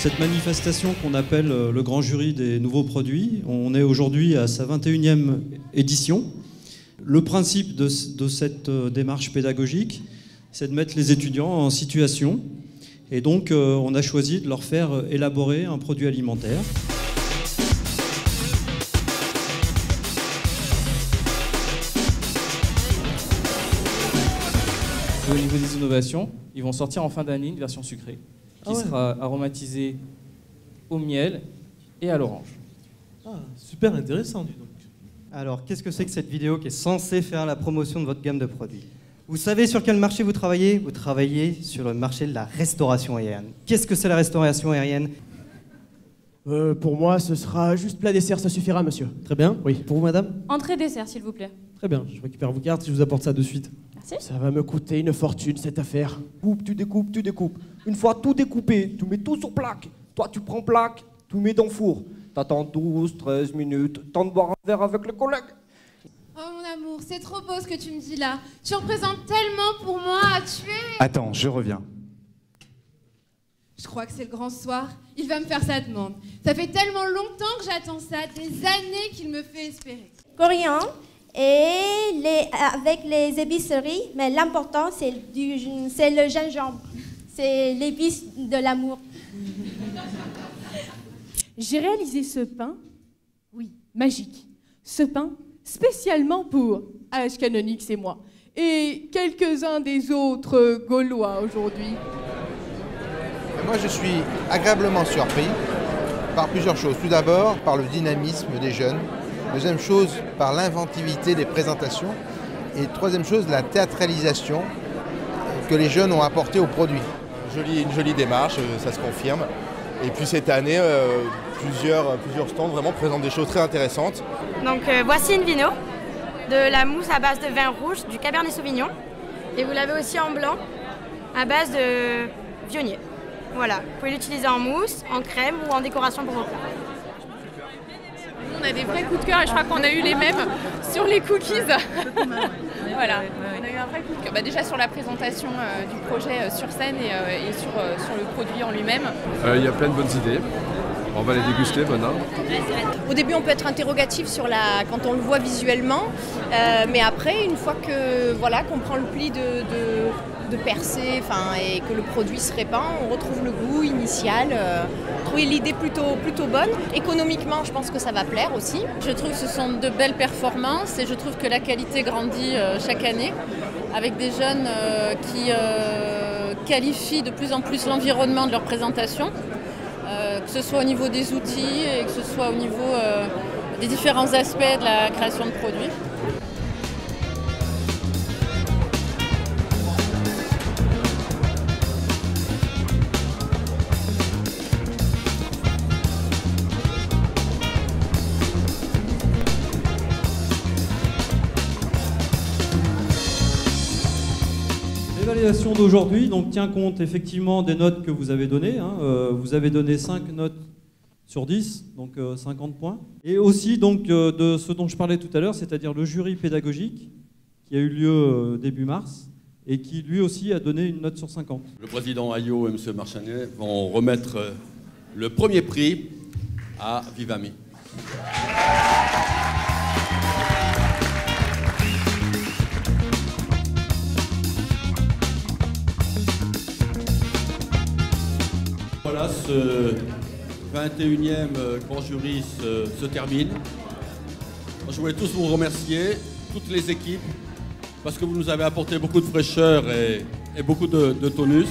Cette manifestation qu'on appelle le grand jury des nouveaux produits, on est aujourd'hui à sa 21e édition. Le principe de cette démarche pédagogique, c'est de mettre les étudiants en situation. Et donc, on a choisi de leur faire élaborer un produit alimentaire. Au niveau des innovations, ils vont sortir en fin d'année une version sucrée qui sera aromatisée au miel et à l'orange. Ah, super intéressant, dis donc. Alors, qu'est-ce que c'est que cette vidéo qui est censée faire la promotion de votre gamme de produits? Vous savez sur quel marché vous travaillez? Vous travaillez sur le marché de la restauration aérienne. Qu'est-ce que c'est la restauration aérienne? Pour moi, ce sera juste plat dessert, ça suffira, monsieur. Très bien. Oui. Pour vous, madame? Entrée dessert, s'il vous plaît. Très bien. Je récupère vos cartes et je vous apporte ça de suite. Merci. Ça va me coûter une fortune, cette affaire. Coupe, tu découpes, tu découpes. Une fois tout découpé, tu mets tout sur plaque. Toi, tu prends plaque, tu mets dans le four. T'attends 12, 13 minutes, temps de boire un verre avec les collègues. Oh mon amour, c'est trop beau ce que tu me dis là. Tu représentes tellement pour moi, tu es... Attends, je reviens. Je crois que c'est le grand soir. Il va me faire sa demande. Ça fait tellement longtemps que j'attends ça, des années qu'il me fait espérer. Coriandre et avec les épiceries, mais l'important c'est le gingembre. C'est l'épice de l'amour. J'ai réalisé ce pain, oui, magique. Ce pain spécialement pour H. Canonix et moi, et quelques-uns des autres Gaulois aujourd'hui. Moi, je suis agréablement surpris par plusieurs choses. Tout d'abord, par le dynamisme des jeunes. Deuxième chose, par l'inventivité des présentations. Et troisième chose, la théâtralisation que les jeunes ont apportée au produit. Une jolie démarche, ça se confirme. Et puis cette année, plusieurs stands vraiment présentent des choses très intéressantes. Donc voici une vino, de la mousse à base de vin rouge, du Cabernet Sauvignon. Et vous l'avez aussi en blanc, à base de vionnier. Voilà, vous pouvez l'utiliser en mousse, en crème ou en décoration pour vos plats. On a des vrais coups de cœur et je crois qu'on a eu les mêmes sur les cookies. Voilà, on a eu un vrai coup de cœur. Déjà sur la présentation du projet sur scène et sur le produit en lui-même. Il y a plein de bonnes idées. On va les déguster maintenant. Au début, on peut être interrogatif sur quand on le voit visuellement, mais après, une fois qu'on prend le pli de percer, et que le produit se répand, on retrouve le goût initial. Trouver l'idée plutôt bonne. Économiquement, je pense que ça va plaire aussi. Je trouve que ce sont de belles performances et je trouve que la qualité grandit chaque année avec des jeunes qui qualifient de plus en plus l'environnement de leur présentation. Que ce soit au niveau des outils et que ce soit au niveau des différents aspects de la création de produits. L'évaluation d'aujourd'hui tient compte effectivement des notes que vous avez données. Vous avez donné 5 notes sur 10, donc 50 points. Et aussi de ce dont je parlais tout à l'heure, c'est-à-dire le jury pédagogique qui a eu lieu début mars et qui lui aussi a donné une note sur 50. Le président Ayot et M. Marchanet vont remettre le premier prix à Vivami. Voilà, ce 21e grand jury se termine. Je voulais tous vous remercier, toutes les équipes, parce que vous nous avez apporté beaucoup de fraîcheur et beaucoup de tonus.